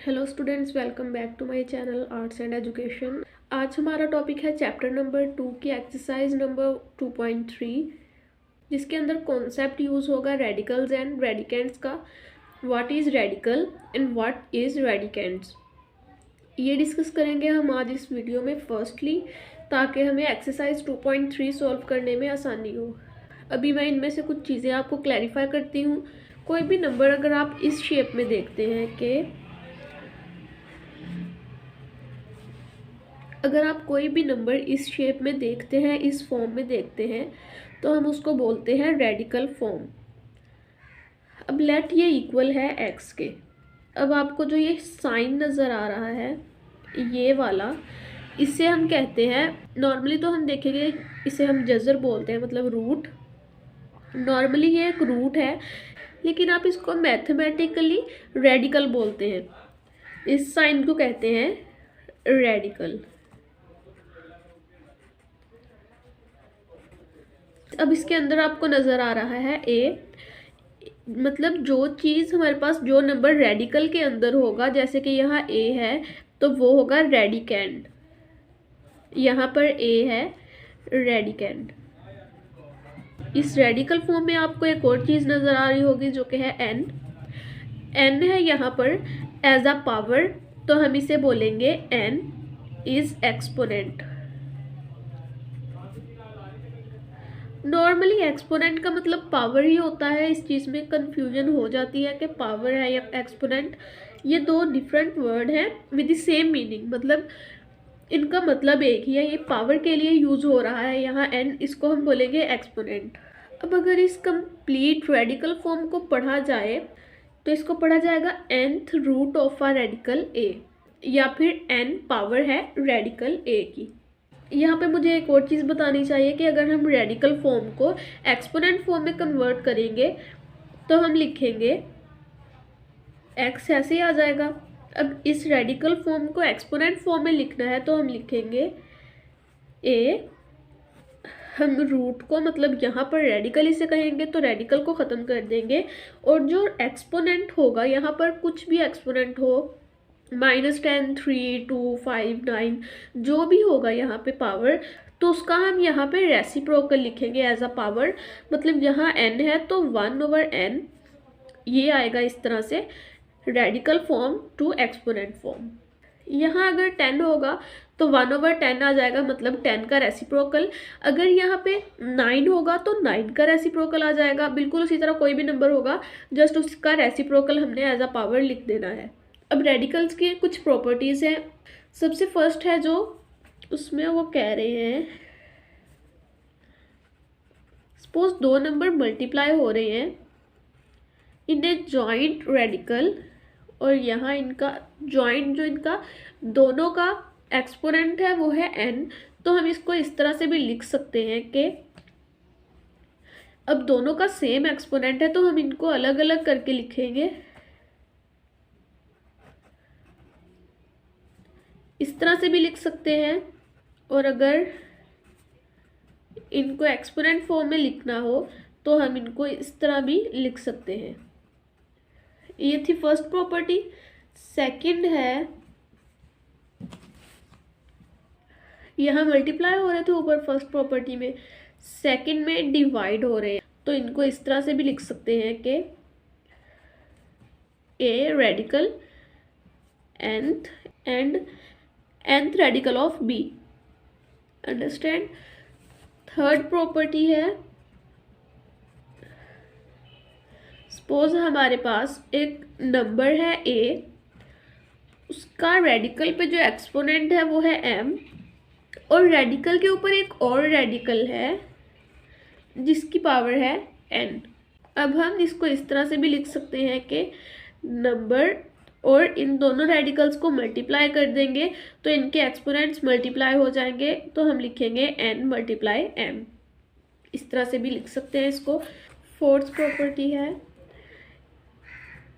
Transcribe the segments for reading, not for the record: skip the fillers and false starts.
Hello students, welcome back to my channel arts and education. आज हमारा topic है chapter number 2 की exercise number 2.3, जिसके अंदर कॉन्सेप्ट यूज़ होगा रेडिकल्स एंड रेडिकेंट्स का। What is radical and what is radicands, ये डिस्कस करेंगे हम आज इस वीडियो में फर्स्टली, ताकि हमें एक्सरसाइज 2.3 सॉल्व करने में आसानी हो। अभी मैं इनमें से कुछ चीज़ें आपको क्लैरिफाई करती हूँ। कोई भी नंबर अगर आप इस शेप में देखते हैं कि अगर आप कोई भी नंबर इस शेप में देखते हैं, इस फॉर्म में देखते हैं, तो हम उसको बोलते हैं रेडिकल फॉर्म। अब लेट ये इक्वल है एक्स के। अब आपको जो ये साइन नज़र आ रहा है, ये वाला, इसे हम कहते हैं, नॉर्मली तो हम देखेंगे इसे हम जज़र बोलते हैं, मतलब रूट। नॉर्मली ये एक रूट है, लेकिन आप इसको मैथमेटिकली रेडिकल बोलते हैं। इस साइन को कहते हैं रेडिकल। अब इसके अंदर आपको नज़र आ रहा है ए, मतलब जो चीज़ हमारे पास, जो नंबर रेडिकल के अंदर होगा, जैसे कि यहाँ ए है तो वो होगा रेडिकेंड, यहाँ पर ए है रेडिकेंड। इस रेडिकल फॉर्म में आपको एक और चीज़ नज़र आ रही होगी जो कि है एन। एन है यहाँ पर एज अ पावर, तो हम इसे बोलेंगे n is exponent. Normally exponent का मतलब पावर ही होता है, इस चीज़ में कंफ्यूजन हो जाती है कि पावर है या एक्सपोनेंट। ये दो डिफरेंट वर्ड हैं विद द सेम मीनिंग, मतलब इनका मतलब एक ही है। ये पावर के लिए यूज़ हो रहा है यहाँ एन, इसको हम बोलेंगे एक्सपोनेंट। अब अगर इस कंप्लीट रेडिकल फॉर्म को पढ़ा जाए तो इसको पढ़ा जाएगा nth root of a radical A, या फिर n पावर है रेडिकल ए की। यहाँ पे मुझे एक और चीज़ बतानी चाहिए कि अगर हम रेडिकल फॉर्म को एक्सपोनेंट फॉर्म में कन्वर्ट करेंगे तो हम लिखेंगे x, ऐसे ही आ जाएगा। अब इस रेडिकल फॉर्म को एक्सपोनेंट फॉर्म में लिखना है तो हम लिखेंगे a, हम रूट को, मतलब यहाँ पर रेडिकल इसे कहेंगे तो रेडिकल को ख़त्म कर देंगे, और जो एक्सपोनेंट होगा, यहाँ पर कुछ भी एक्सपोनेंट हो, -10, 3, 2, 5, 9, जो भी होगा यहाँ पे पावर, तो उसका हम यहाँ पे रेसिप्रोकल लिखेंगे एज अ पावर। मतलब यहाँ n है तो 1/n, ये आएगा इस तरह से radical form to exponent form. यहाँ अगर 10 होगा तो 1/10 आ जाएगा, मतलब 10 का रेसिप्रोकल। अगर यहाँ पे 9 होगा तो 9 का रेसिप्रोकल आ जाएगा। बिल्कुल उसी तरह कोई भी नंबर होगा, जस्ट उसका रेसिप्रोकल हमने एज अ पावर लिख देना है। अब रेडिकल्स की कुछ प्रॉपर्टीज़ हैं। सबसे फर्स्ट है जो उसमें वो कह रहे हैं, सपोज दो नंबर मल्टीप्लाई हो रहे हैं इन ए जॉइंट रेडिकल, और यहाँ इनका जॉइंट, जो इनका दोनों का एक्सपोनेंट है वो है n, तो हम इसको इस तरह से भी लिख सकते हैं कि अब दोनों का सेम एक्सपोनेंट है तो हम इनको अलग अलग करके लिखेंगे, इस तरह से भी लिख सकते हैं। और अगर इनको एक्सपोनेंट फॉर्म में लिखना हो तो हम इनको इस तरह भी लिख सकते हैं। ये थी फर्स्ट प्रॉपर्टी। सेकंड है, यहाँ मल्टीप्लाई हो रहे थे ऊपर फर्स्ट प्रॉपर्टी में, सेकंड में डिवाइड हो रहे हैं, तो इनको इस तरह से भी लिख सकते हैं कि a radical nth and nth radical of b। Understand. Third property है, सपोज हमारे पास एक नंबर है a, उसका रेडिकल पे जो एक्सपोनेंट है वो है m, और रेडिकल के ऊपर एक और रेडिकल है जिसकी पावर है n। अब हम इसको इस तरह से भी लिख सकते हैं कि नंबर और इन दोनों रेडिकल्स को मल्टीप्लाई कर देंगे तो इनके एक्सपोनेंट्स मल्टीप्लाई हो जाएंगे, तो हम लिखेंगे n × m। इस तरह से भी लिख सकते हैं इसको। फोर्थ प्रॉपर्टी है,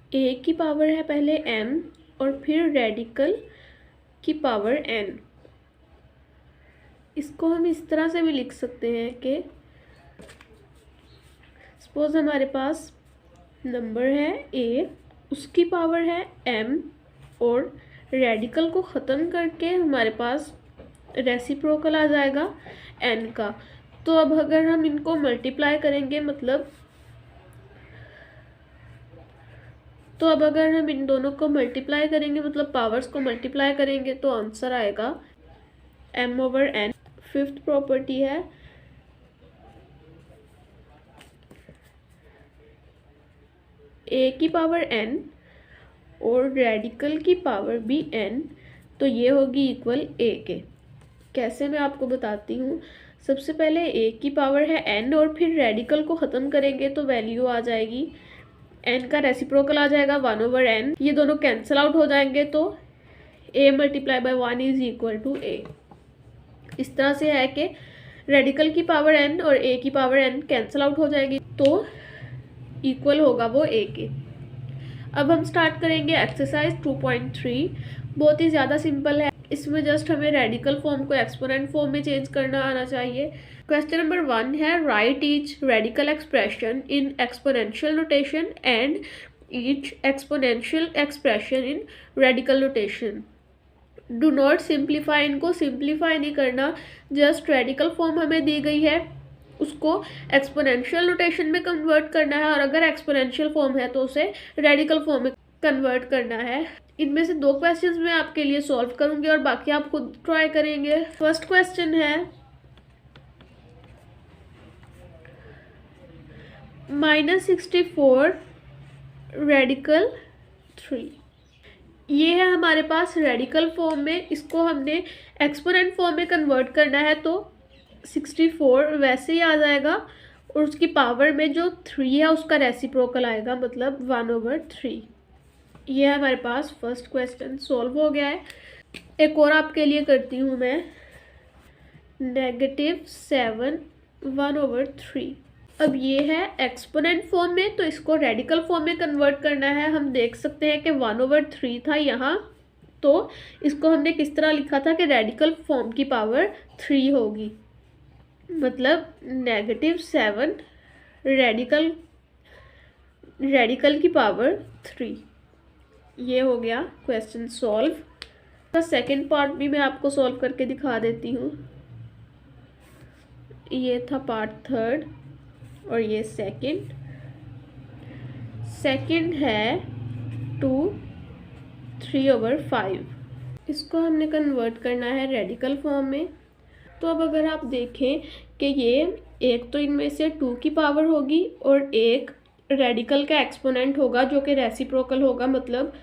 a की पावर है पहले m और फिर रेडिकल की पावर n। इसको हम इस तरह से भी लिख सकते हैं कि सपोज हमारे पास नंबर है a, उसकी पावर है m और रेडिकल को ख़त्म करके हमारे पास रेसिप्रोकल आ जाएगा n का। तो अब अगर हम इनको मल्टीप्लाई करेंगे अगर हम इन दोनों को मल्टीप्लाई करेंगे मतलब पावर्स को मल्टीप्लाई करेंगे तो आंसर आएगा m/n। फिफ्थ प्रॉपर्टी है a की पावर n और रेडिकल की पावर भी n, तो ये होगी इक्वल a के। कैसे मैं आपको बताती हूँ। सबसे पहले a की पावर है n और फिर रेडिकल को ख़त्म करेंगे तो वैल्यू आ जाएगी n का रेसिप्रोकल आ जाएगा 1/n। ये दोनों कैंसिल आउट हो जाएंगे तो a × 1 is equal to a। इस तरह से है कि रेडिकल की पावर n और a की पावर n कैंसिल आउट हो जाएगी तो इक्वल होगा वो a के। अब हम स्टार्ट करेंगे एक्सरसाइज 2.3। बहुत ही ज़्यादा सिंपल है। इसमें जस्ट हमें रेडिकल फॉर्म को एक्सपोनेंट फॉर्म में चेंज करना आना चाहिए। क्वेश्चन नंबर 1 है right each radical expression in exponential notation and each exponential expression in radical notation. Do not simplify, इनको सिंप्लीफाई नहीं करना, जस्ट रेडिकल फॉर्म हमें दी गई है उसको एक्सपोनेंशियल नोटेशन में कन्वर्ट करना है और अगर एक्सपोनेंशियल फॉर्म है तो उसे रेडिकल फॉर्म में कन्वर्ट करना है। इनमें से 2 क्वेश्चंस मैं आपके लिए सॉल्व करूंगी और बाकी आप खुद ट्राई करेंगे। फर्स्ट क्वेश्चन है -64 रेडिकल 3। ये है हमारे पास रेडिकल फॉर्म में, इसको हमने एक्सपोनेंट फॉर्म में कन्वर्ट करना है तो 64 वैसे ही आ जाएगा और उसकी पावर में जो 3 है उसका रेसिप्रोकल आएगा मतलब 1/3। ये हमारे पास फर्स्ट क्वेश्चन सॉल्व हो गया है। एक और आपके लिए करती हूँ मैं, -7 1/3। अब ये है एक्सपोनेंट फॉर्म में तो इसको रेडिकल फॉर्म में कन्वर्ट करना है। हम देख सकते हैं कि 1/3 था यहाँ, तो इसको हमने किस तरह लिखा था कि रेडिकल फॉर्म की पावर 3 होगी, मतलब -7 रेडिकल की पावर 3। ये हो गया क्वेश्चन सॉल्व। तो सेकंड पार्ट भी मैं आपको सॉल्व करके दिखा देती हूँ। ये था पार्ट थर्ड और ये सेकंड है 2/3/5। इसको हमने कन्वर्ट करना है रेडिकल फॉर्म में। तो अब अगर आप देखें कि ये एक तो इनमें से 2 की पावर होगी और एक रेडिकल का एक्सपोनेंट होगा जो कि रेसिप्रोकल होगा, मतलब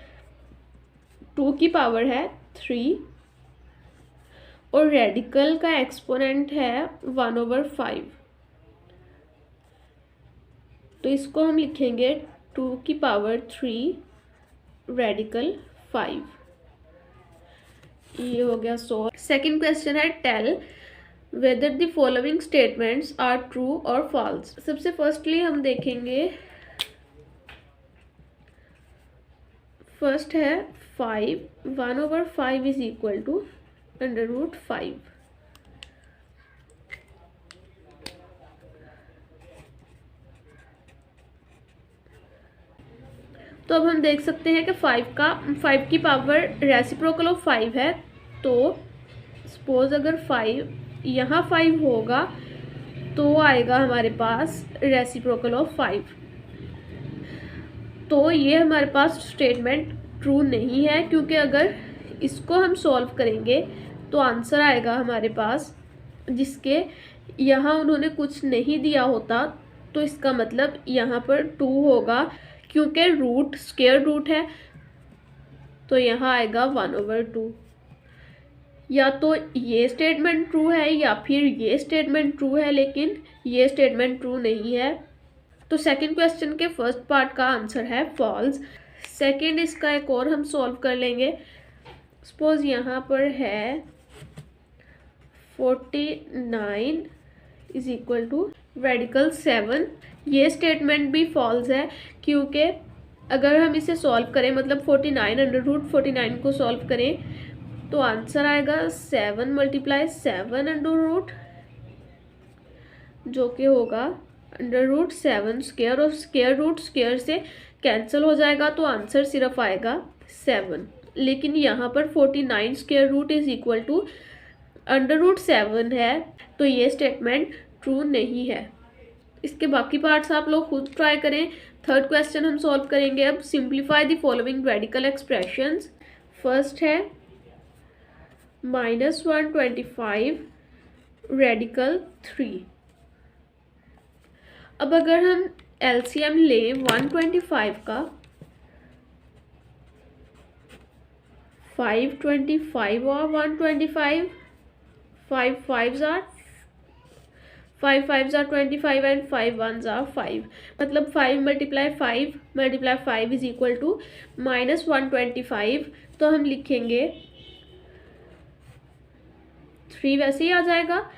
2 की पावर है 3 और रेडिकल का एक्सपोनेंट है 1/5। तो इसको हम लिखेंगे 2 की पावर 3 रेडिकल 5। ये हो गया सॉल्व। सेकंड क्वेश्चन है tell whether the following statements are true और फॉल्स। सबसे फर्स्टली हम देखेंगे, फर्स्ट है 5, 1/5 इज इक्वल टू √5। तो अब हम देख सकते हैं कि 5 की पावर रेसिप्रोकल ऑफ 5 है। तो सपोज अगर 5 यहाँ 5 होगा तो आएगा हमारे पास रेसिप्रोकल ऑफ 5। तो ये हमारे पास स्टेटमेंट ट्रू नहीं है, क्योंकि अगर इसको हम सॉल्व करेंगे तो आंसर आएगा हमारे पास जिसके यहाँ उन्होंने कुछ नहीं दिया होता, तो इसका मतलब यहाँ पर 2 होगा, क्योंकि रूट स्क्वायर रूट है तो यहाँ आएगा 1/2। या तो ये स्टेटमेंट ट्रू है या फिर ये स्टेटमेंट ट्रू है, लेकिन ये स्टेटमेंट ट्रू नहीं है। तो सेकंड क्वेश्चन के फर्स्ट पार्ट का आंसर है फॉल्स। सेकंड इसका एक और हम सॉल्व कर लेंगे। सपोज यहाँ पर है 49 इज इक्वल टू रेडिकल 7। ये स्टेटमेंट भी फॉल्स है, क्योंकि अगर हम इसे सॉल्व करें मतलब 49 को सॉल्व करें तो आंसर आएगा 7 × 7 जो कि होगा √7 स्क्वायर, और स्क्वायर रूट स्क्वायर से कैंसिल हो जाएगा तो आंसर सिर्फ आएगा 7। लेकिन यहाँ पर 49 square root is equal to √7 है, तो ये स्टेटमेंट ट्रू नहीं है। इसके बाकी पार्ट्स आप लोग खुद ट्राई करें। थर्ड क्वेश्चन हम सॉल्व करेंगे अब। Simplify the following radical expressions. First है -125 रेडिकल 3। अब अगर हम एलसीएम लें 125 का, 525 और 125, 5 5s are 25 and 5 1s are 5, मतलब 5 मल्टीप्लाई 5 इज इक्वल टू -125। तो हम लिखेंगे 3 वैसे ही आ जाएगा,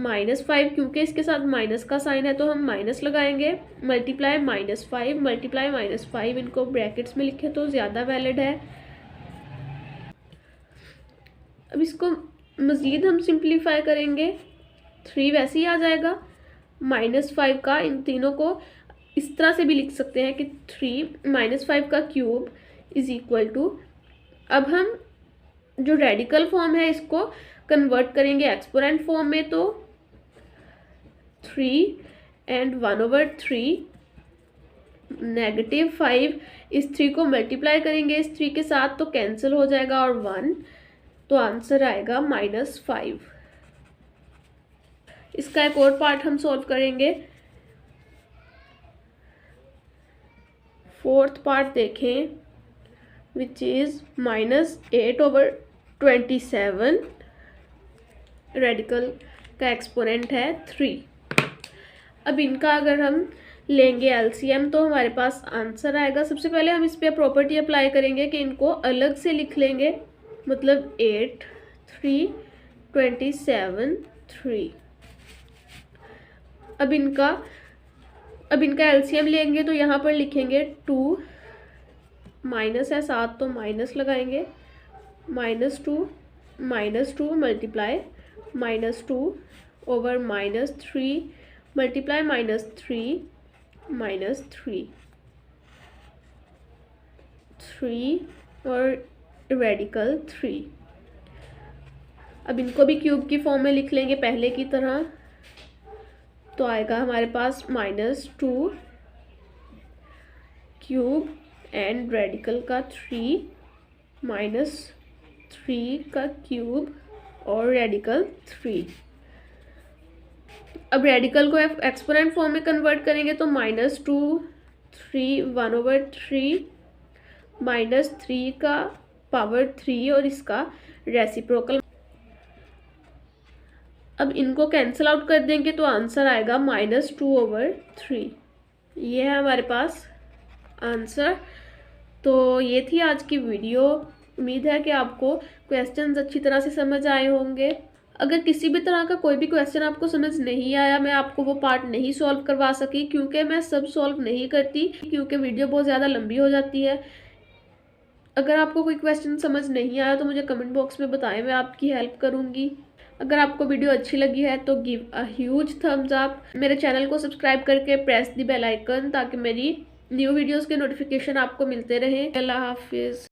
-5 क्योंकि इसके साथ माइनस का साइन है तो हम माइनस लगाएंगे, मल्टीप्लाई -5 मल्टीप्लाई -5, इनको ब्रैकेट्स में लिखे तो ज़्यादा वैलिड है। अब इसको मज़ीद हम सिंप्लीफाई करेंगे, 3 वैसे ही आ जाएगा, -5 का इन तीनों को इस तरह से भी लिख सकते हैं कि 3 -5 का क्यूब इज इक्वल टू, अब हम जो रेडिकल फॉर्म है इसको कन्वर्ट करेंगे एक्सपोनेंट फॉर्म में, तो 3 and 1/3 -5, इस 3 को मल्टीप्लाई करेंगे इस 3 के साथ तो कैंसिल हो जाएगा और 1, तो आंसर आएगा -5। इसका एक और पार्ट हम सॉल्व करेंगे। फोर्थ पार्ट देखें, विच इज -8/27, रेडिकल का एक्सपोनेंट है 3। अब इनका अगर हम लेंगे एलसीएम तो हमारे पास आंसर आएगा। सबसे पहले हम इस पर प्रॉपर्टी अप्लाई करेंगे कि इनको अलग से लिख लेंगे, मतलब 8 3 27 3। अब इनका एलसीएम लेंगे तो यहाँ पर लिखेंगे 2, माइनस है 7 तो माइनस लगाएंगे, -2 मल्टीप्लाई -2 ओवर -3 मल्टीप्लाई -3 3 और रेडिकल 3। अब इनको भी क्यूब की फॉर्म में लिख लेंगे पहले की तरह, तो आएगा हमारे पास -2 क्यूब एंड रेडिकल का 3 -3 का क्यूब और रेडिकल 3। अब रेडिकल को एक्सपोनेंट फॉर्म में कन्वर्ट करेंगे तो -2 3 1/3 -3 का पावर 3 और इसका रेसिप्रोकल। अब इनको कैंसिल आउट कर देंगे तो आंसर आएगा -2/3। ये है हमारे पास आंसर। तो ये थी आज की वीडियो। उम्मीद है कि आपको क्वेश्चंस अच्छी तरह से समझ आए होंगे। अगर किसी भी तरह का कोई भी क्वेश्चन आपको समझ नहीं आया, मैं आपको वो पार्ट नहीं सॉल्व करवा सकी क्योंकि मैं सब सॉल्व नहीं करती, क्योंकि वीडियो बहुत ज़्यादा लंबी हो जाती है। अगर आपको कोई क्वेश्चन समझ नहीं आया तो मुझे कमेंट बॉक्स में बताएं, मैं आपकी हेल्प करूँगी। अगर आपको वीडियो अच्छी लगी है तो give a huge thumbs up. मेरे चैनल को सब्सक्राइब करके प्रेस द बेल आइकन ताकि मेरी न्यू वीडियोस के नोटिफिकेशन आपको मिलते रहें। अल्लाह हाफिज़।